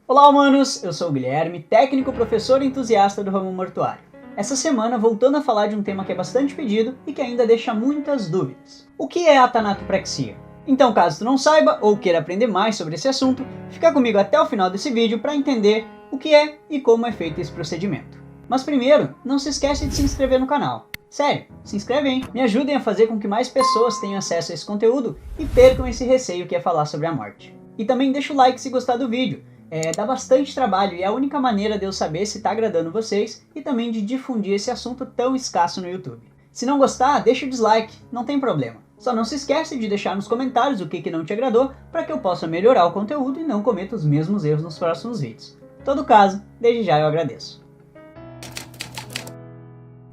Olá humanos, eu sou o Guilherme, técnico, professor e entusiasta do ramo mortuário. Essa semana voltando a falar de um tema que é bastante pedido e que ainda deixa muitas dúvidas. O que é a tanatopraxia? Então, caso tu não saiba ou queira aprender mais sobre esse assunto, fica comigo até o final desse vídeo para entender o que é e como é feito esse procedimento. Mas primeiro, não se esquece de se inscrever no canal. Sério, se inscreve hein? Me ajudem a fazer com que mais pessoas tenham acesso a esse conteúdo e percam esse receio que é falar sobre a morte. E também deixa o like se gostar do vídeo. Dá bastante trabalho e é a única maneira de eu saber se está agradando vocês e também de difundir esse assunto tão escasso no YouTube. Se não gostar, deixa o dislike, não tem problema. Só não se esquece de deixar nos comentários o que não te agradou para que eu possa melhorar o conteúdo e não cometa os mesmos erros nos próximos vídeos. Em todo caso, desde já eu agradeço.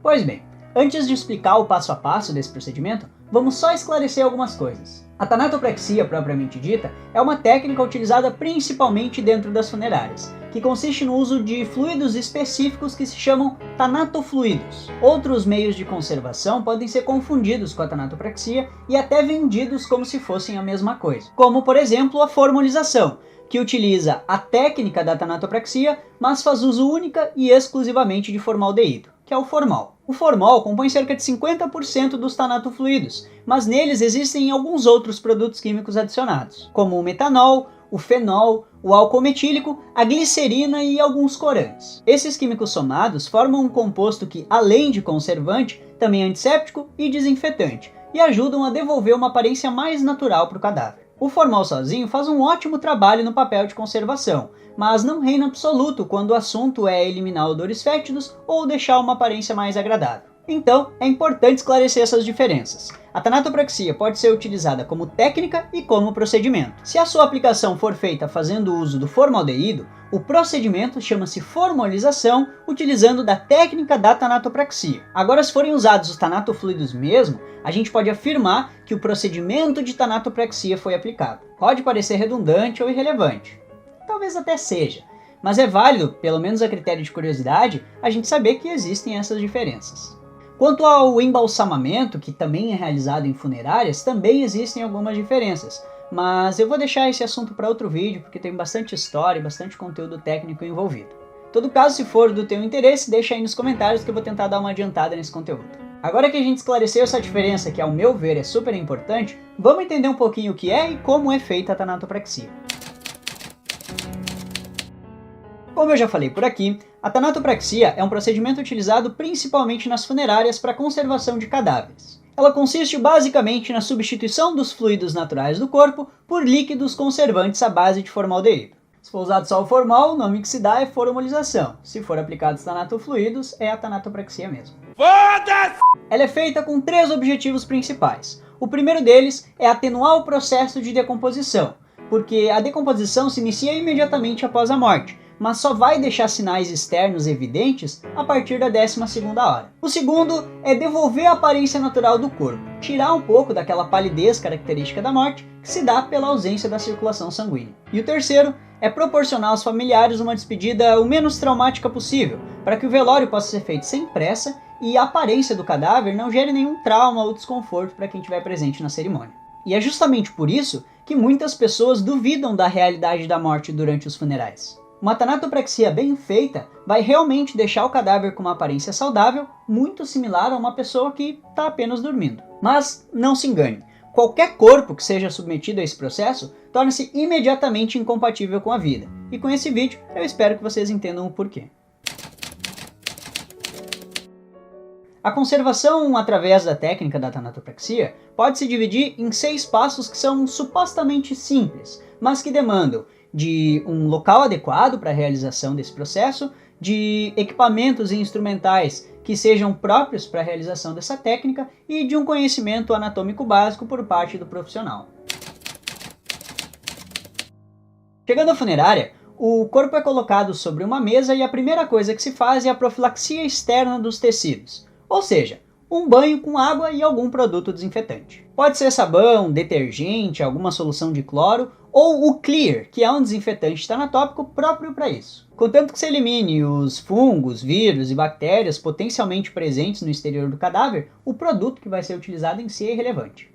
Pois bem, antes de explicar o passo a passo desse procedimento, vamos só esclarecer algumas coisas. A tanatopraxia propriamente dita é uma técnica utilizada principalmente dentro das funerárias, que consiste no uso de fluidos específicos que se chamam tanatofluidos. Outros meios de conservação podem ser confundidos com a tanatopraxia e até vendidos como se fossem a mesma coisa, como por exemplo a formolização, que utiliza a técnica da tanatopraxia, mas faz uso única e exclusivamente de formaldeído, que é o formol. O formol compõe cerca de 50% dos tanatofluidos, mas neles existem alguns outros produtos químicos adicionados, como o metanol, o fenol, o álcool metílico, a glicerina e alguns corantes. Esses químicos somados formam um composto que, além de conservante, também é antisséptico e desinfetante, e ajudam a devolver uma aparência mais natural para o cadáver. O formol sozinho faz um ótimo trabalho no papel de conservação, mas não reina absoluto quando o assunto é eliminar odores fétidos ou deixar uma aparência mais agradável. Então, é importante esclarecer essas diferenças. A tanatopraxia pode ser utilizada como técnica e como procedimento. Se a sua aplicação for feita fazendo uso do formaldeído, o procedimento chama-se formolização, utilizando da técnica da tanatopraxia. Agora, se forem usados os tanatofluidos mesmo, a gente pode afirmar que o procedimento de tanatopraxia foi aplicado. Pode parecer redundante ou irrelevante. Talvez até seja, mas é válido, pelo menos a critério de curiosidade, a gente saber que existem essas diferenças. Quanto ao embalsamamento, que também é realizado em funerárias, também existem algumas diferenças, mas eu vou deixar esse assunto para outro vídeo, porque tem bastante história e bastante conteúdo técnico envolvido. Em todo caso, se for do teu interesse, deixa aí nos comentários que eu vou tentar dar uma adiantada nesse conteúdo. Agora que a gente esclareceu essa diferença, que ao meu ver é super importante, vamos entender um pouquinho o que é e como é feita a tanatopraxia. Como eu já falei por aqui, a tanatopraxia é um procedimento utilizado principalmente nas funerárias para conservação de cadáveres. Ela consiste basicamente na substituição dos fluidos naturais do corpo por líquidos conservantes à base de formaldeído. Se for usado só o formol, o nome que se dá é formolização. Se for aplicado os tanatofluidos, é a tanatopraxia mesmo. Foda-se! Ela é feita com 3 objetivos principais. O primeiro deles é atenuar o processo de decomposição, porque a decomposição se inicia imediatamente após a morte, mas só vai deixar sinais externos evidentes a partir da 12ª hora. O segundo é devolver a aparência natural do corpo, tirar um pouco daquela palidez característica da morte que se dá pela ausência da circulação sanguínea. E o terceiro é proporcionar aos familiares uma despedida o menos traumática possível, para que o velório possa ser feito sem pressa e a aparência do cadáver não gere nenhum trauma ou desconforto para quem estiver presente na cerimônia. E é justamente por isso que muitas pessoas duvidam da realidade da morte durante os funerais. Uma tanatopraxia bem feita vai realmente deixar o cadáver com uma aparência saudável, muito similar a uma pessoa que está apenas dormindo. Mas não se engane, qualquer corpo que seja submetido a esse processo torna-se imediatamente incompatível com a vida. E com esse vídeo eu espero que vocês entendam o porquê. A conservação através da técnica da tanatopraxia pode se dividir em 6 passos que são supostamente simples, mas que demandam de um local adequado para a realização desse processo, de equipamentos e instrumentais que sejam próprios para a realização dessa técnica e de um conhecimento anatômico básico por parte do profissional. Chegando à funerária, o corpo é colocado sobre uma mesa e a primeira coisa que se faz é a profilaxia externa dos tecidos, ou seja, um banho com água e algum produto desinfetante. Pode ser sabão, detergente, alguma solução de cloro ou o Clear, que é um desinfetante tanatópico próprio para isso. Contanto que se elimine os fungos, vírus e bactérias potencialmente presentes no exterior do cadáver, o produto que vai ser utilizado em si é irrelevante.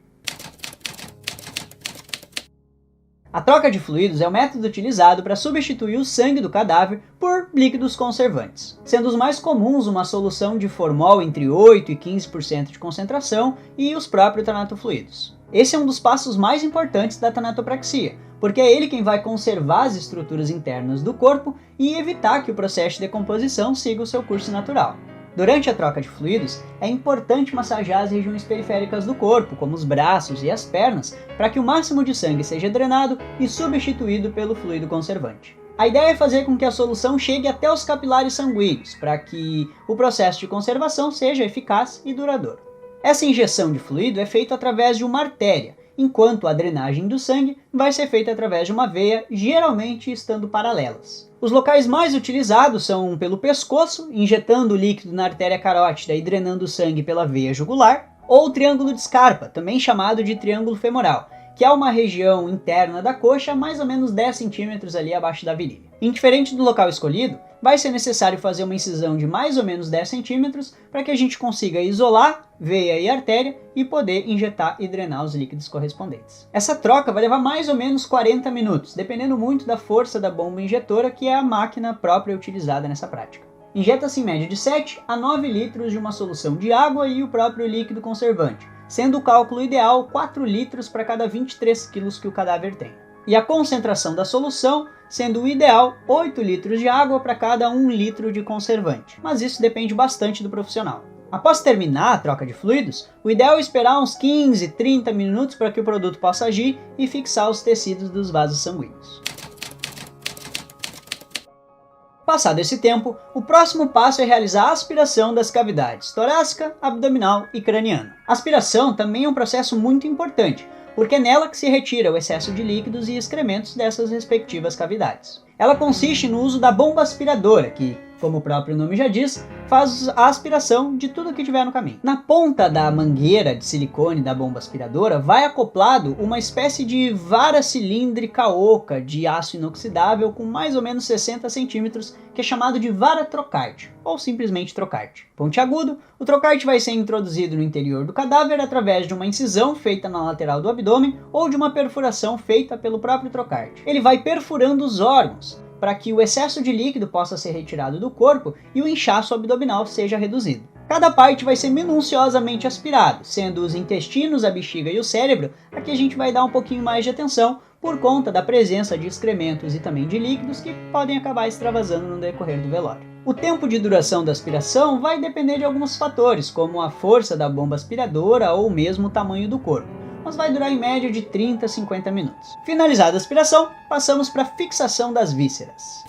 A troca de fluidos é o método utilizado para substituir o sangue do cadáver por líquidos conservantes, sendo os mais comuns uma solução de formol entre 8 e 15% de concentração e os próprios tanatofluidos. Esse é um dos passos mais importantes da tanatopraxia, porque é ele quem vai conservar as estruturas internas do corpo e evitar que o processo de decomposição siga o seu curso natural. Durante a troca de fluidos, é importante massagear as regiões periféricas do corpo, como os braços e as pernas, para que o máximo de sangue seja drenado e substituído pelo fluido conservante. A ideia é fazer com que a solução chegue até os capilares sanguíneos, para que o processo de conservação seja eficaz e duradouro. Essa injeção de fluido é feita através de uma artéria, enquanto a drenagem do sangue vai ser feita através de uma veia, geralmente estando paralelas. Os locais mais utilizados são pelo pescoço, injetando o líquido na artéria carótida e drenando o sangue pela veia jugular, ou o triângulo de Scarpa, também chamado de triângulo femoral, que é uma região interna da coxa, mais ou menos 10 centímetros ali abaixo da virilha. Indiferente do local escolhido, vai ser necessário fazer uma incisão de mais ou menos 10 centímetros para que a gente consiga isolar veia e artéria e poder injetar e drenar os líquidos correspondentes. Essa troca vai levar mais ou menos 40 minutos, dependendo muito da força da bomba injetora, que é a máquina própria utilizada nessa prática. Injeta-se em média de 7 a 9 litros de uma solução de água e o próprio líquido conservante, sendo o cálculo ideal 4 litros para cada 23 quilos que o cadáver tem. E a concentração da solução sendo o ideal 8 litros de água para cada 1 litro de conservante, mas isso depende bastante do profissional. Após terminar a troca de fluidos, o ideal é esperar uns 15, 30 minutos para que o produto possa agir e fixar os tecidos dos vasos sanguíneos. Passado esse tempo, o próximo passo é realizar a aspiração das cavidades torácica, abdominal e craniana. A aspiração também é um processo muito importante, porque é nela que se retira o excesso de líquidos e excrementos dessas respectivas cavidades. Ela consiste no uso da bomba aspiradora, que, como o próprio nome já diz, faz a aspiração de tudo que tiver no caminho. Na ponta da mangueira de silicone da bomba aspiradora vai acoplado uma espécie de vara cilíndrica oca de aço inoxidável com mais ou menos 60 centímetros, que é chamado de vara trocarte, ou simplesmente trocarte. Pontiagudo, o trocarte vai ser introduzido no interior do cadáver através de uma incisão feita na lateral do abdômen ou de uma perfuração feita pelo próprio trocarte. Ele vai perfurando os órgãos, para que o excesso de líquido possa ser retirado do corpo e o inchaço abdominal seja reduzido. Cada parte vai ser minuciosamente aspirado, sendo os intestinos, a bexiga e o cérebro a que a gente vai dar um pouquinho mais de atenção por conta da presença de excrementos e também de líquidos que podem acabar extravasando no decorrer do velório. O tempo de duração da aspiração vai depender de alguns fatores, como a força da bomba aspiradora ou mesmo o tamanho do corpo, mas vai durar em média de 30 a 50 minutos. Finalizada a aspiração, passamos para a fixação das vísceras.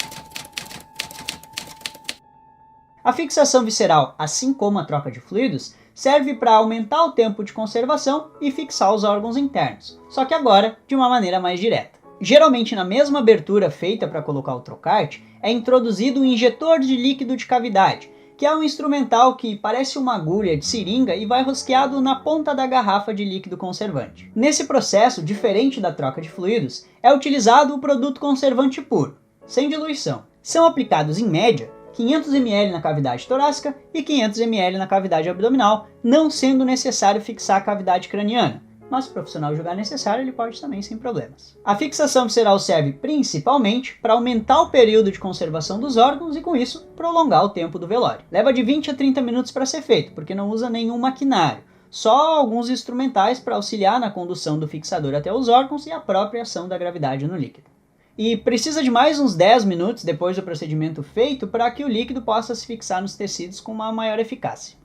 A fixação visceral, assim como a troca de fluidos, serve para aumentar o tempo de conservação e fixar os órgãos internos, só que agora de uma maneira mais direta. Geralmente na mesma abertura feita para colocar o trocarte, é introduzido um injetor de líquido de cavidade, que é um instrumental que parece uma agulha de seringa e vai rosqueado na ponta da garrafa de líquido conservante. Nesse processo, diferente da troca de fluidos, é utilizado o produto conservante puro, sem diluição. São aplicados em média 500 ml na cavidade torácica e 500 ml na cavidade abdominal, não sendo necessário fixar a cavidade craniana, mas se o profissional julgar necessário, ele pode também sem problemas. A fixação visceral serve principalmente para aumentar o período de conservação dos órgãos e, com isso, prolongar o tempo do velório. Leva de 20 a 30 minutos para ser feito, porque não usa nenhum maquinário, só alguns instrumentais para auxiliar na condução do fixador até os órgãos e a própria ação da gravidade no líquido. E precisa de mais uns 10 minutos depois do procedimento feito para que o líquido possa se fixar nos tecidos com uma maior eficácia.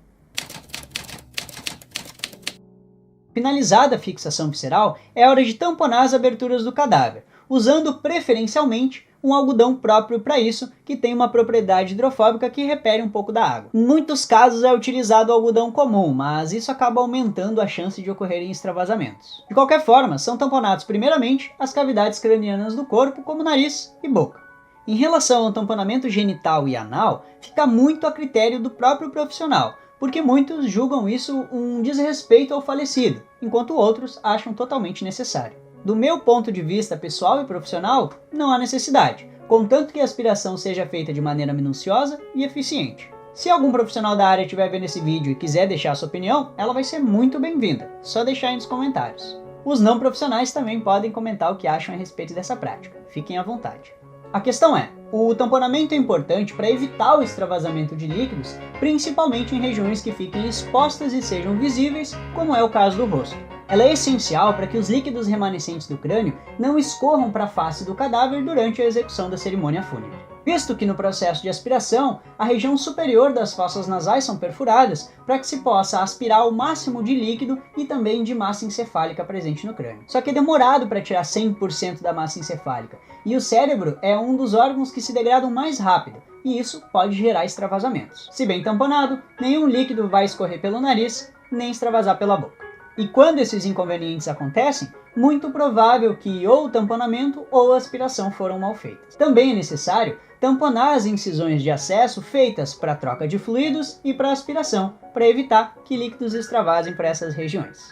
Finalizada a fixação visceral, é hora de tamponar as aberturas do cadáver, usando preferencialmente um algodão próprio para isso, que tem uma propriedade hidrofóbica que repele um pouco da água. Em muitos casos é utilizado o algodão comum, mas isso acaba aumentando a chance de ocorrerem extravasamentos. De qualquer forma, são tamponados primeiramente as cavidades cranianas do corpo, como nariz e boca. Em relação ao tamponamento genital e anal, fica muito a critério do próprio profissional, porque muitos julgam isso um desrespeito ao falecido, enquanto outros acham totalmente necessário. Do meu ponto de vista pessoal e profissional, não há necessidade, contanto que a aspiração seja feita de maneira minuciosa e eficiente. Se algum profissional da área estiver vendo esse vídeo e quiser deixar sua opinião, ela vai ser muito bem-vinda, só deixar aí nos comentários. Os não profissionais também podem comentar o que acham a respeito dessa prática. Fiquem à vontade. A questão é, o tamponamento é importante para evitar o extravasamento de líquidos, principalmente em regiões que fiquem expostas e sejam visíveis, como é o caso do rosto. Ela é essencial para que os líquidos remanescentes do crânio não escorram para a face do cadáver durante a execução da cerimônia fúnebre. Visto que no processo de aspiração, a região superior das fossas nasais são perfuradas para que se possa aspirar o máximo de líquido e também de massa encefálica presente no crânio. Só que é demorado para tirar 100% da massa encefálica, e o cérebro é um dos órgãos que se degradam mais rápido, e isso pode gerar extravasamentos. Se bem tamponado, nenhum líquido vai escorrer pelo nariz, nem extravasar pela boca. E quando esses inconvenientes acontecem, muito provável que ou o tamponamento ou a aspiração foram mal feitas. Também é necessário tamponar as incisões de acesso feitas para troca de fluidos e para aspiração, para evitar que líquidos extravasem para essas regiões.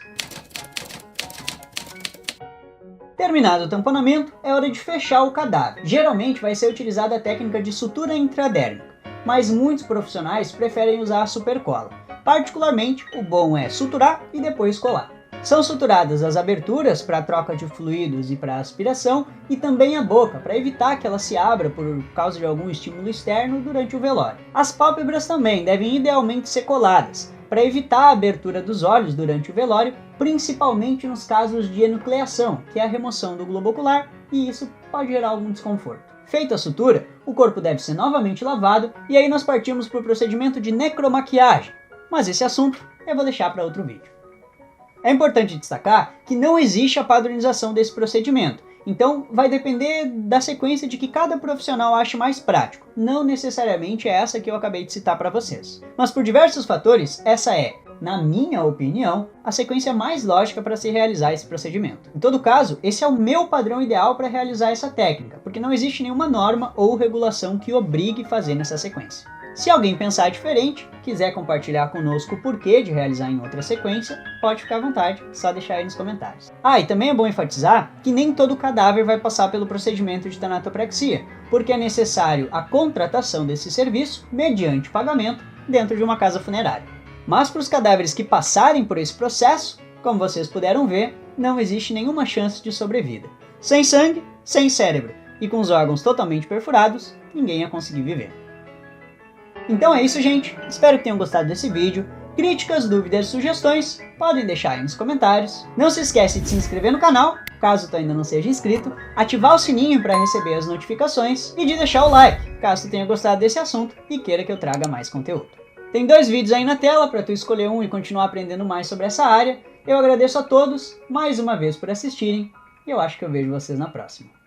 Terminado o tamponamento, é hora de fechar o cadáver. Geralmente vai ser utilizada a técnica de sutura intradérmica, mas muitos profissionais preferem usar a supercola. Particularmente, o bom é suturar e depois colar. São suturadas as aberturas para a troca de fluidos e para a aspiração, e também a boca, para evitar que ela se abra por causa de algum estímulo externo durante o velório. As pálpebras também devem idealmente ser coladas, para evitar a abertura dos olhos durante o velório, principalmente nos casos de enucleação, que é a remoção do globo ocular, e isso pode gerar algum desconforto. Feita a sutura, o corpo deve ser novamente lavado, e aí nós partimos para o procedimento de necromaquiagem, mas esse assunto eu vou deixar para outro vídeo. É importante destacar que não existe a padronização desse procedimento, então vai depender da sequência de que cada profissional ache mais prático, não necessariamente é essa que eu acabei de citar para vocês. Mas por diversos fatores, essa é, na minha opinião, a sequência mais lógica para se realizar esse procedimento. Em todo caso, esse é o meu padrão ideal para realizar essa técnica, porque não existe nenhuma norma ou regulação que obrigue a fazer nessa sequência. Se alguém pensar diferente, quiser compartilhar conosco o porquê de realizar em outra sequência, pode ficar à vontade, só deixar aí nos comentários. E também é bom enfatizar que nem todo cadáver vai passar pelo procedimento de tanatopraxia, porque é necessário a contratação desse serviço mediante pagamento dentro de uma casa funerária. Mas para os cadáveres que passarem por esse processo, como vocês puderam ver, não existe nenhuma chance de sobrevida. Sem sangue, sem cérebro e com os órgãos totalmente perfurados, ninguém ia conseguir viver. Então é isso, gente. Espero que tenham gostado desse vídeo. Críticas, dúvidas e sugestões podem deixar aí nos comentários. Não se esquece de se inscrever no canal, caso tu ainda não seja inscrito, ativar o sininho para receber as notificações e de deixar o like, caso tu tenha gostado desse assunto e queira que eu traga mais conteúdo. Tem 2 vídeos aí na tela para tu escolher um e continuar aprendendo mais sobre essa área. Eu agradeço a todos mais uma vez por assistirem e eu acho que eu vejo vocês na próxima.